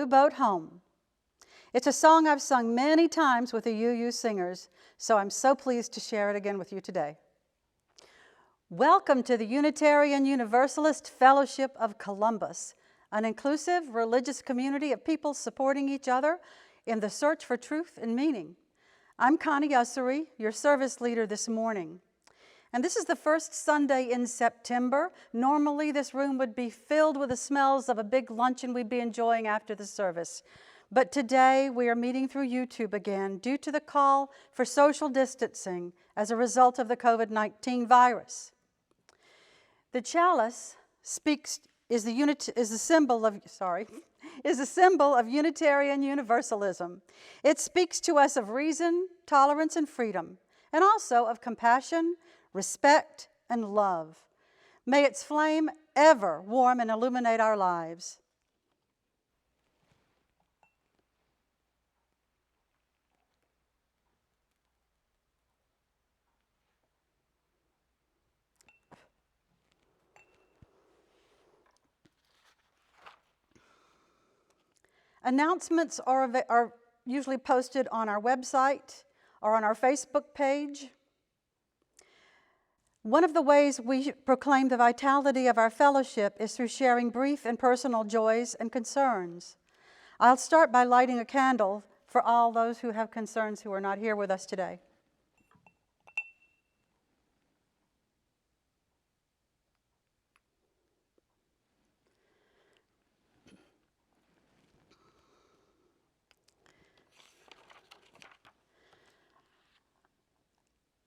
Blue Boat Home. It's a song I've sung many times with the UU singers, so I'm so pleased to share it again with you today. Welcome to the Unitarian Universalist Fellowship of Columbus, an inclusive religious community of people supporting each other in the search for truth and meaning. I'm Connie Ussery, your service leader this morning. And this is the first Sunday in September. Normally this room would be filled with the smells of a big luncheon we'd be enjoying after the service. But today we are meeting through YouTube again due to the call for social distancing as a result of the COVID-19 virus. The chalice is a symbol of Unitarian Universalism. It speaks to us of reason, tolerance, and freedom, and also of compassion, respect, and love. May its flame ever warm and illuminate our lives. Announcements are usually posted on our website or on our Facebook page. One of the ways we proclaim the vitality of our fellowship is through sharing brief and personal joys and concerns. I'll start by lighting a candle for all those who have concerns who are not here with us today.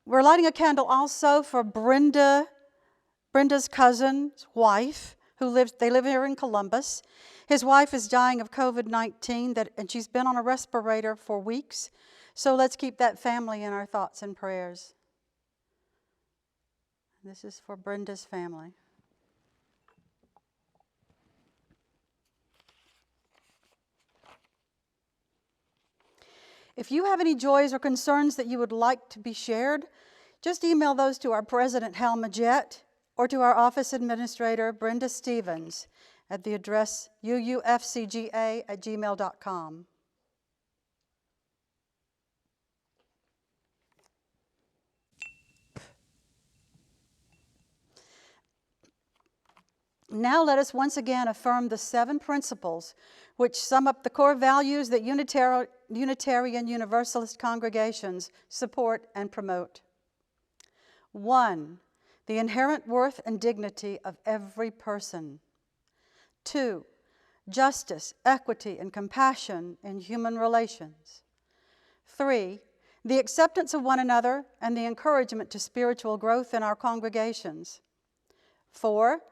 We're lighting a candle also for Brenda's cousin's wife, they live here in Columbus. His wife is dying of COVID-19, and she's been on a respirator for weeks. So let's keep that family in our thoughts and prayers. This is for Brenda's family. If you have any joys or concerns that you would like to be shared, just email those to our president, Hal Majette, or to our office administrator, Brenda Stevens, at the address uufcga@gmail.com. Now let us once again affirm the 7 principles which sum up the core values that Unitarian Universalist congregations support and promote. 1, the inherent worth and dignity of every person. 2, justice, equity, and compassion in human relations. 3, the acceptance of one another and the encouragement to spiritual growth in our congregations. 4,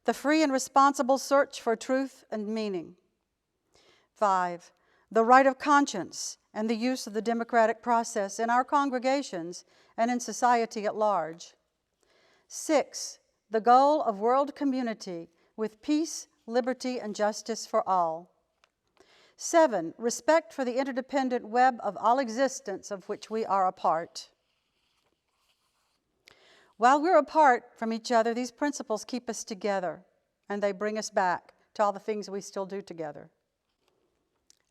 the free and responsible search for truth and meaning. 5, the right of conscience and the use of the democratic process in our congregations and in society at large. 6, the goal of world community with peace, liberty, and justice for all. 7, respect for the interdependent web of all existence of which we are a part. While we're apart from each other, these principles keep us together, and they bring us back to all the things we still do together.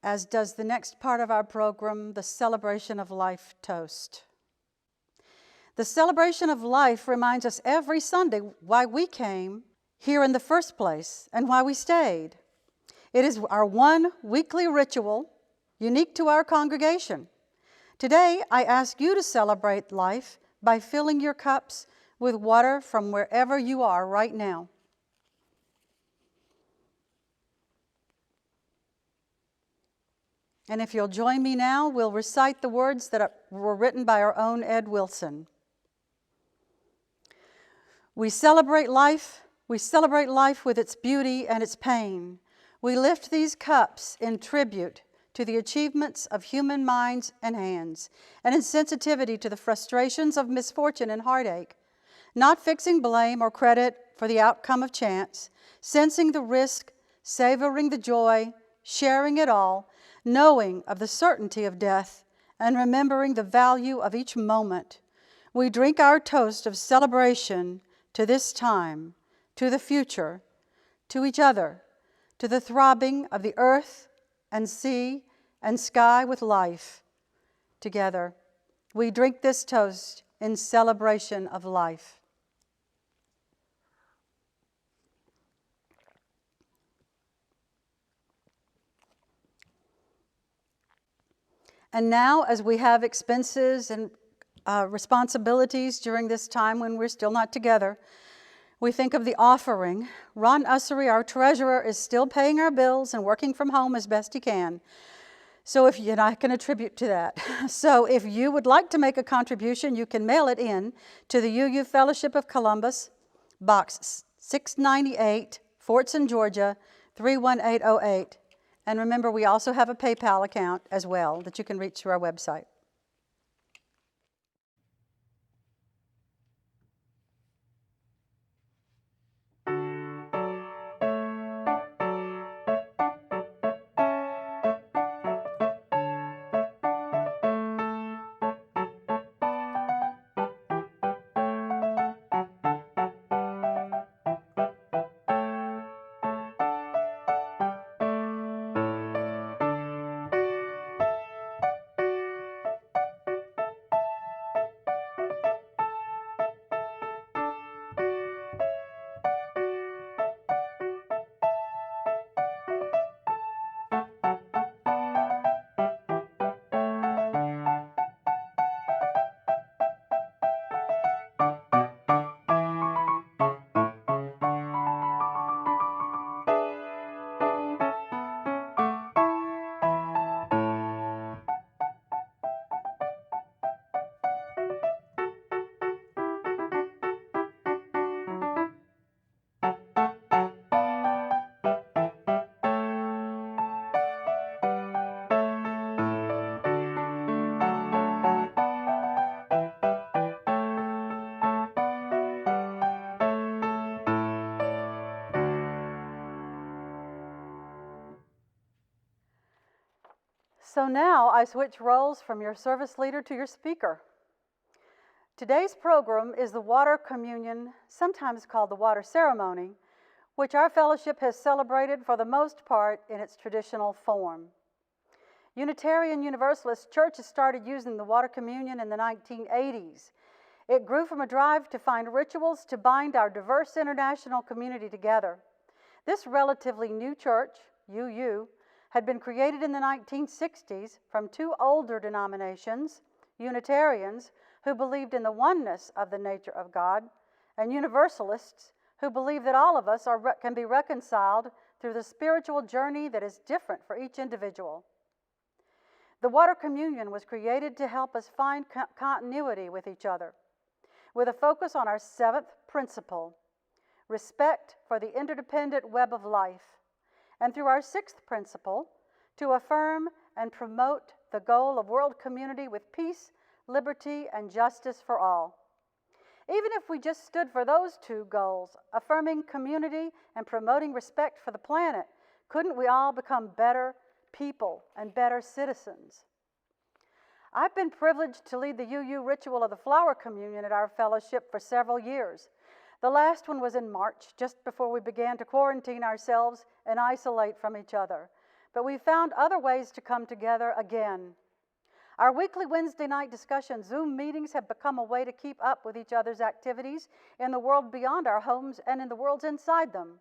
As does the next part of our program, the Celebration of Life Toast. The celebration of life reminds us every Sunday why we came here in the first place and why we stayed. It is our one weekly ritual unique to our congregation. Today, I ask you to celebrate life by filling your cups with water from wherever you are right now. And if you'll join me now, we'll recite the words that were written by our own Ed Wilson. We celebrate life with its beauty and its pain. We lift these cups in tribute to the achievements of human minds and hands, and in sensitivity to the frustrations of misfortune and heartache, not fixing blame or credit for the outcome of chance, sensing the risk, savoring the joy, sharing it all, knowing of the certainty of death, and remembering the value of each moment. We drink our toast of celebration to this time, to the future, to each other, to the throbbing of the earth and sea and sky with life together. We drink this toast in celebration of life. And now, as we have expenses and responsibilities during this time when we're still not together, we think of the offering. Ron Ussery, our treasurer, is still paying our bills and working from home as best he can. So and I can attribute to that. So if you would like to make a contribution, you can mail it in to the UU Fellowship of Columbus, Box 698, Fortson, Georgia, 31808. And remember, we also have a PayPal account as well that you can reach through our website. So now I switch roles from your service leader to your speaker. Today's program is the water communion, sometimes called the water ceremony, which our fellowship has celebrated for the most part in its traditional form. Unitarian Universalist churches started using the water communion in the 1980s. It grew from a drive to find rituals to bind our diverse international community together. This relatively new church, UU, had been created in the 1960s from two older denominations, Unitarians, who believed in the oneness of the nature of God, and Universalists, who believe that all of us can be reconciled through the spiritual journey that is different for each individual. The water communion was created to help us find continuity with each other, with a focus on our seventh principle, respect for the interdependent web of life, and through our sixth principle, to affirm and promote the goal of world community with peace, liberty, and justice for all. Even if we just stood for those two goals, affirming community and promoting respect for the planet, couldn't we all become better people and better citizens? I've been privileged to lead the UU ritual of the flower communion at our fellowship for several years. The last one was in March, just before we began to quarantine ourselves and isolate from each other. But we found other ways to come together again. Our weekly Wednesday night discussion Zoom meetings have become a way to keep up with each other's activities in the world beyond our homes and in the worlds inside them.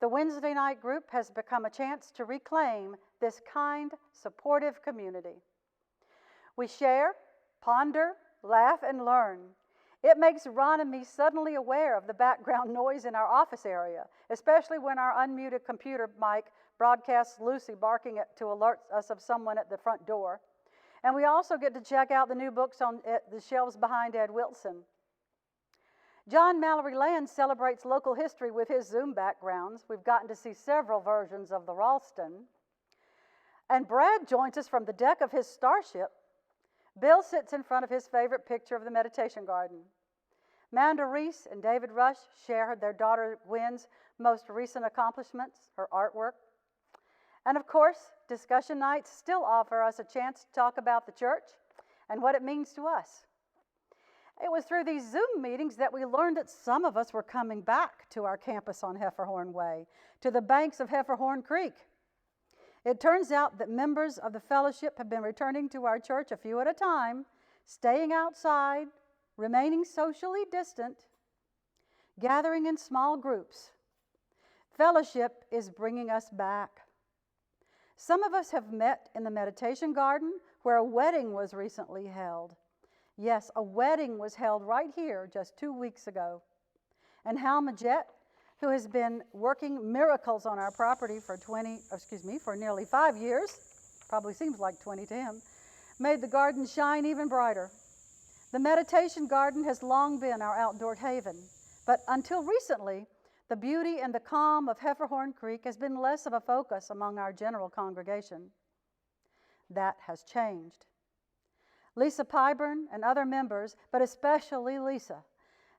The Wednesday night group has become a chance to reclaim this kind, supportive community. We share, ponder, laugh, and learn. It makes Ron and me suddenly aware of the background noise in our office area, especially when our unmuted computer mic broadcasts Lucy barking to alert us of someone at the front door. And we also get to check out the new books on the shelves behind Ed Wilson. John Mallory Land celebrates local history with his Zoom backgrounds. We've gotten to see several versions of the Ralston. And Brad joins us from the deck of his starship. Bill sits in front of his favorite picture of the meditation garden. Manda Reese and David Rush share their daughter Gwen's most recent accomplishments, her artwork. And of course, discussion nights still offer us a chance to talk about the church and what it means to us. It was through these Zoom meetings that we learned that some of us were coming back to our campus on Heiferhorn Way, to the banks of Heiferhorn Creek. It turns out that members of the fellowship have been returning to our church a few at a time, staying outside, remaining socially distant, gathering in small groups. Fellowship is bringing us back. Some of us have met in the meditation garden where a wedding was recently held. Yes, a wedding was held right here just 2 weeks ago. And Hal Majette, who has been working miracles on our property for nearly 5 years, probably seems like 20 to him, made the garden shine even brighter. The meditation garden has long been our outdoor haven, but until recently, the beauty and the calm of Heiferhorn Creek has been less of a focus among our general congregation. That has changed. Lisa Pyburn and other members, but especially Lisa,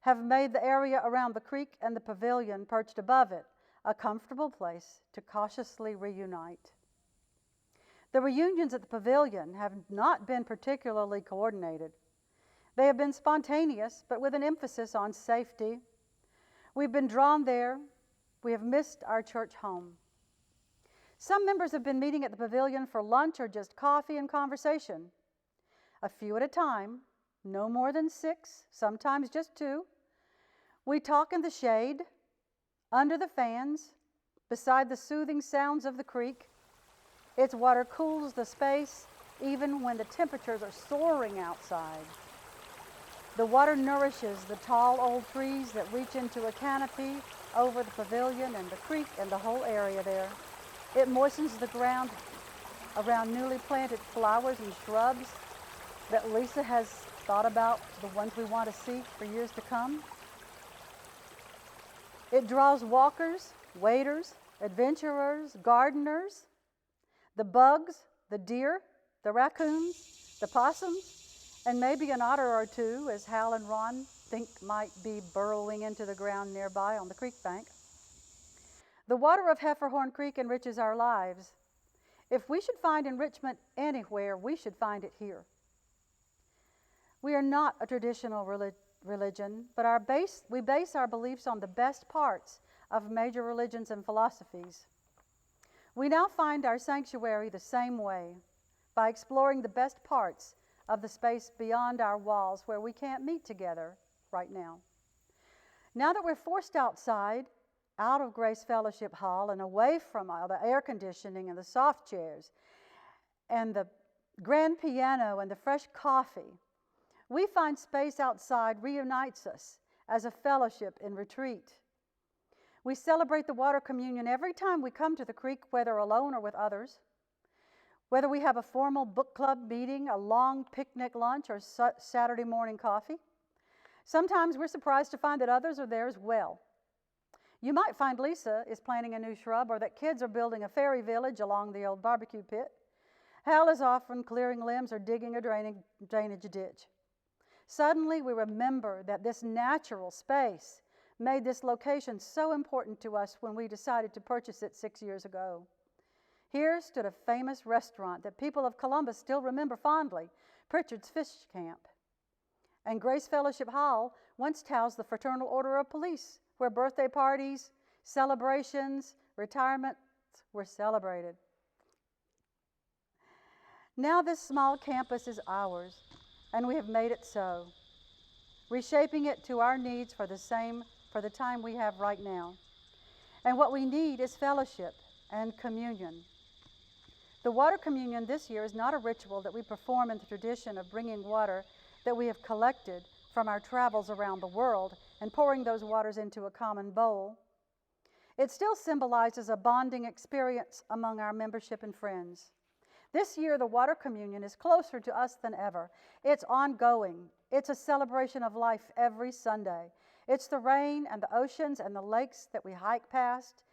have made the area around the creek and the pavilion perched above it a comfortable place to cautiously reunite. The reunions at the pavilion have not been particularly coordinated. They have been spontaneous, but with an emphasis on safety. We've been drawn there. We have missed our church home. Some members have been meeting at the pavilion for lunch or just coffee and conversation. A few at a time, no more than 6, sometimes just 2. We talk in the shade, under the fans, beside the soothing sounds of the creek. Its water cools the space even when the temperatures are soaring outside. The water nourishes the tall old trees that reach into a canopy over the pavilion and the creek and the whole area there. It moistens the ground around newly planted flowers and shrubs that Lisa has thought about, the ones we want to see for years to come. It draws walkers, waders, adventurers, gardeners, the bugs, the deer, the raccoons, the possums, and maybe an otter or two, as Hal and Ron think might be burrowing into the ground nearby on the creek bank. The water of Heiferhorn Creek enriches our lives. If we should find enrichment anywhere, we should find it here. We are not a traditional religion, but we base our beliefs on the best parts of major religions and philosophies. We now find our sanctuary the same way, by exploring the best parts of the space beyond our walls where we can't meet together right now. Now that we're forced outside, out of Grace Fellowship Hall and away from all the air conditioning and the soft chairs and the grand piano and the fresh coffee, we find space outside reunites us as a fellowship in retreat. We celebrate the water communion every time we come to the creek, whether alone or with others. Whether we have a formal book club meeting, a long picnic lunch, or Saturday morning coffee. Sometimes we're surprised to find that others are there as well. You might find Lisa is planting a new shrub, or that kids are building a fairy village along the old barbecue pit. Hal is often clearing limbs or digging a drainage ditch. Suddenly we remember that this natural space made this location so important to us when we decided to purchase it 6 years ago. Here stood a famous restaurant that people of Columbus still remember fondly, Pritchard's Fish Camp. And Grace Fellowship Hall once housed the Fraternal Order of Police, where birthday parties, celebrations, retirements were celebrated. Now this small campus is ours, and we have made it so, reshaping it to our needs for the time we have right now. And what we need is fellowship and communion. The water communion this year is not a ritual that we perform in the tradition of bringing water that we have collected from our travels around the world and pouring those waters into a common bowl. It still symbolizes a bonding experience among our membership and friends. This year, the water communion is closer to us than ever. It's ongoing. It's a celebration of life every Sunday. It's the rain and the oceans and the lakes that we hike past,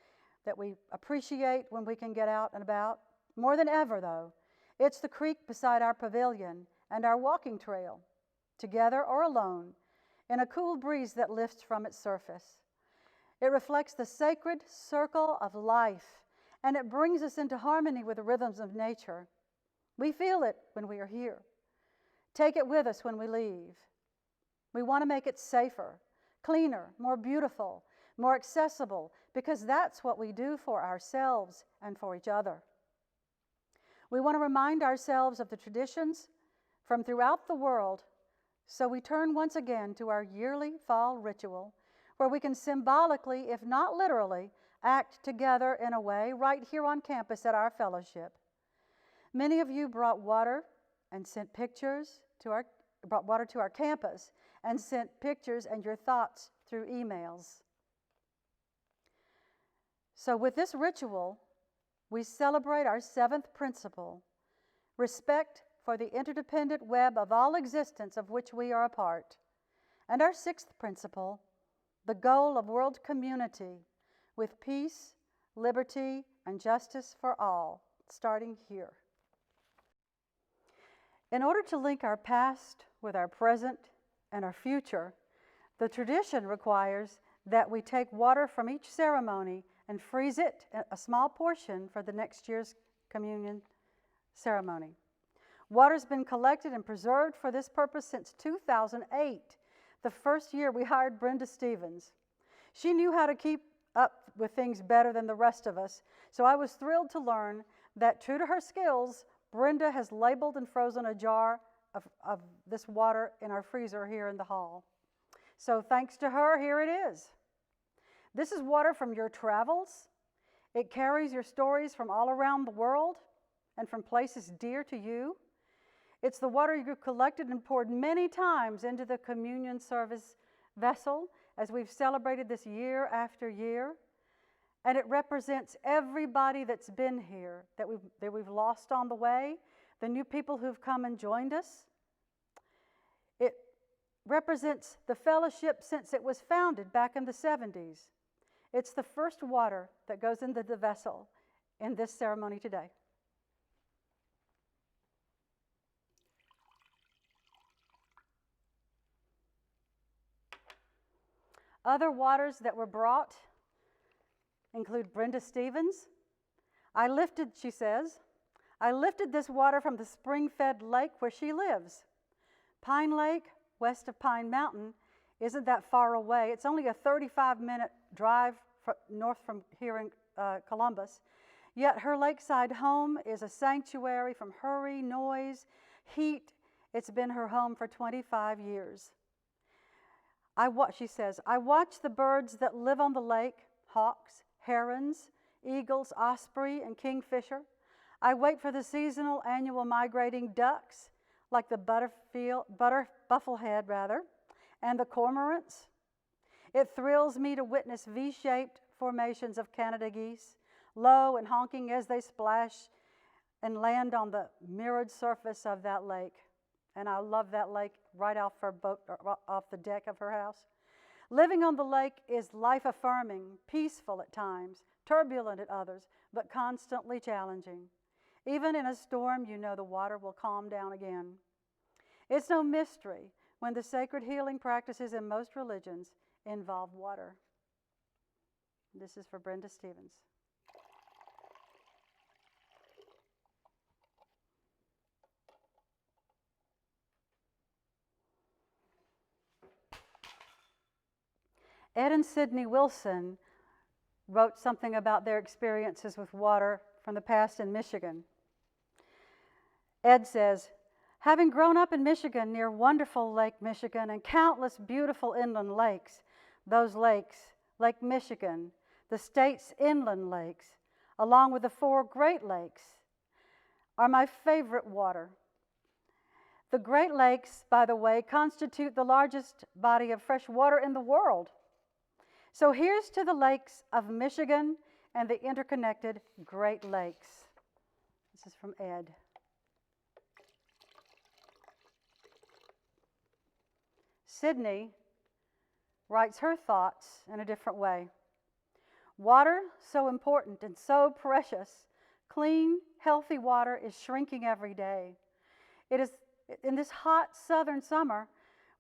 that we appreciate when we can get out and about. More than ever, though, it's the creek beside our pavilion and our walking trail, together or alone, in a cool breeze that lifts from its surface. It reflects the sacred circle of life, and it brings us into harmony with the rhythms of nature. We feel it when we are here. Take it with us when we leave. We want to make it safer, cleaner, more beautiful, more accessible, because that's what we do for ourselves and for each other. We want to remind ourselves of the traditions from throughout the world, so we turn once again to our yearly fall ritual, where we can symbolically, if not literally, act together in a way right here on campus at our fellowship. Many of you brought water and sent pictures brought water to our campus and sent pictures and your thoughts through emails. So with this ritual, we celebrate our seventh principle, respect for the interdependent web of all existence of which we are a part, and our sixth principle, the goal of world community with peace, liberty, and justice for all, starting here. In order to link our past with our present and our future, the tradition requires that we take water from each ceremony and freeze it, a small portion, for the next year's communion ceremony. Water's been collected and preserved for this purpose since 2008, the first year we hired Brenda Stevens. She knew how to keep up with things better than the rest of us, so I was thrilled to learn that, true to her skills, Brenda has labeled and frozen a jar of this water in our freezer here in the hall. So thanks to her, here it is. This is water from your travels. It carries your stories from all around the world and from places dear to you. It's the water you collected and poured many times into the communion service vessel as we've celebrated this year after year. And it represents everybody that's been here, that we've lost on the way, the new people who've come and joined us. It represents the fellowship since it was founded back in the 70s. It's the first water that goes into the vessel in this ceremony today. Other waters that were brought include Brenda Stevens. She says, I lifted this water from the spring-fed lake where she lives. Pine Lake, west of Pine Mountain, isn't that far away. It's only a 35-minute drive north from here in Columbus. Yet her lakeside home is a sanctuary from hurry, noise, heat. It's been her home for 25 years. She says, I watch the birds that live on the lake, hawks, herons, eagles, osprey, and kingfisher. I wait for the seasonal annual migrating ducks, like the bufflehead, and the cormorants. It thrills me to witness V-shaped formations of Canada geese, low and honking as they splash and land on the mirrored surface of that lake. And I love that lake right off her boat, off the deck of her house. Living on the lake is life-affirming, peaceful at times, turbulent at others, but constantly challenging. Even in a storm, you know the water will calm down again. It's no mystery when the sacred healing practices in most religions involve water. This is for Brenda Stevens. Ed and Sydney Wilson wrote something about their experiences with water from the past in Michigan. Ed says, having grown up in Michigan near wonderful Lake Michigan and countless beautiful inland lakes, those lakes, Lake Michigan, the state's inland lakes, along with the 4 Great Lakes, are my favorite water. The Great Lakes, by the way, constitute the largest body of fresh water in the world. So here's to the lakes of Michigan and the interconnected Great Lakes. This is from Ed. Sydney writes her thoughts in a different way. Water, so important and so precious. Clean, healthy water is shrinking every day. It is in this hot southern summer,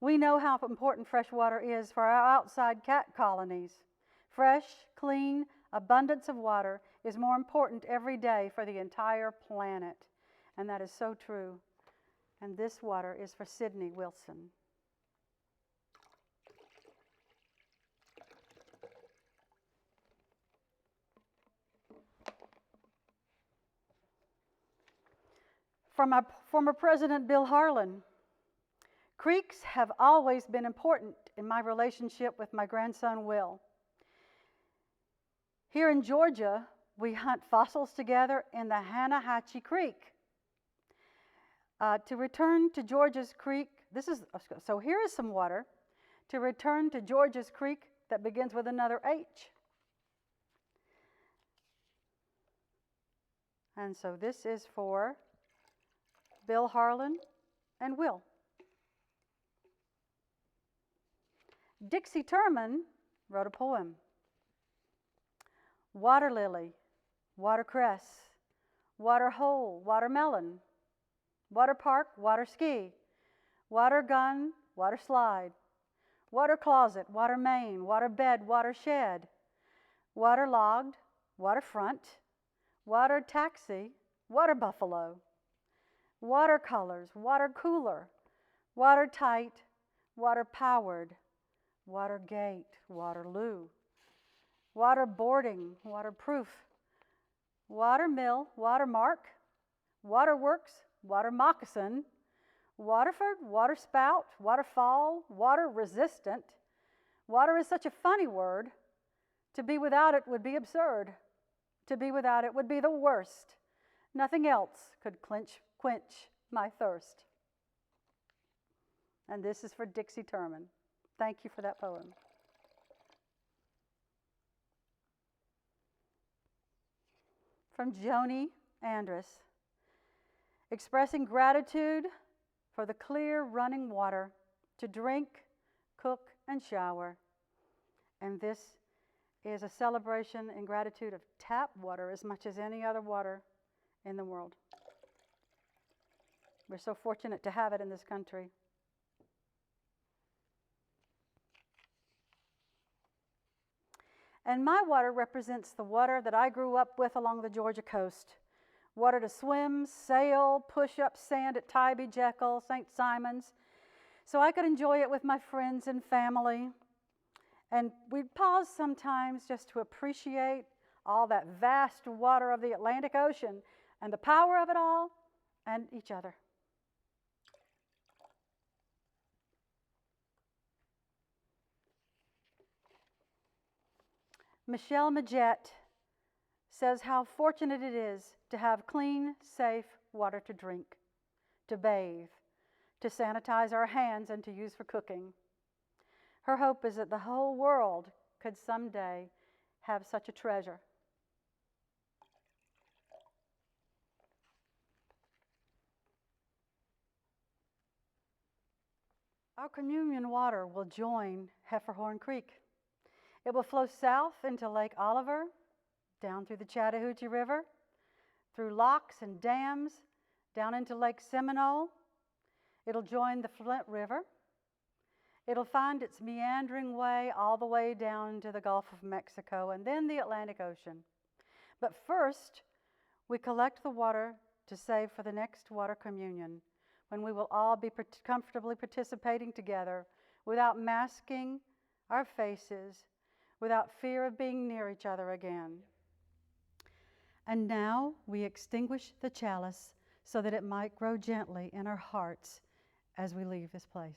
we know how important fresh water is for our outside cat colonies. Fresh, clean, abundance of water is more important every day for the entire planet. And that is so true. And this water is for Sydney Wilson. From our former President Bill Harlan, creeks have always been important in my relationship with my grandson Will. Here in Georgia, we hunt fossils together in the Hanahatchee Creek. To return to Georgia's creek, so here is some water. To return to Georgia's creek that begins with another H. And so this is for Bill Harlan and Will. Dixie Turman wrote a poem. Water lily, watercress, water hole, watermelon, water park, water ski, water gun, water slide, water closet, water main, water bed, water shed, water logged, waterfront, water taxi, water buffalo, watercolors, water cooler, water tight, water powered, water gate, Waterloo, water boarding, waterproof, water mill, watermark, waterworks, water moccasin, Waterford, water spout, waterfall, water resistant. Water is such a funny word. To be without it would be absurd. To be without it would be the worst. Nothing else could quench my thirst. And this is for Dixie Turman. Thank you for that poem. From Joni Andrus, expressing gratitude for the clear running water to drink, cook, and shower. And this is a celebration and gratitude of tap water as much as any other water in the world. We're so fortunate to have it in this country. And my water represents the water that I grew up with along the Georgia coast. Water to swim, sail, push up sand at Tybee, Jekyll, St. Simon's, so I could enjoy it with my friends and family. And we'd pause sometimes just to appreciate all that vast water of the Atlantic Ocean and the power of it all and each other. Michelle Majette says how fortunate it is to have clean, safe water to drink, to bathe, to sanitize our hands, and to use for cooking. Her hope is that the whole world could someday have such a treasure. Our communion water will join Heiferhorn Creek. It will flow south into Lake Oliver, down through the Chattahoochee River, through locks and dams, down into Lake Seminole. It'll join the Flint River. It'll find its meandering way all the way down to the Gulf of Mexico and then the Atlantic Ocean. But first, we collect the water to save for the next water communion, when we will all be comfortably participating together without masking our faces, without fear of being near each other again. And now we extinguish the chalice so that it might grow gently in our hearts as we leave this place.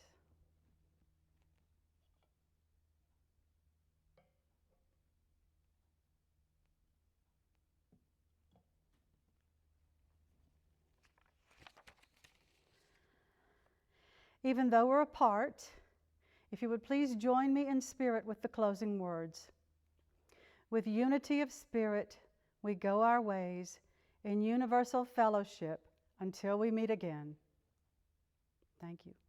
Even though we're apart, if you would please join me in spirit with the closing words. With unity of spirit, we go our ways in universal fellowship until we meet again. Thank you.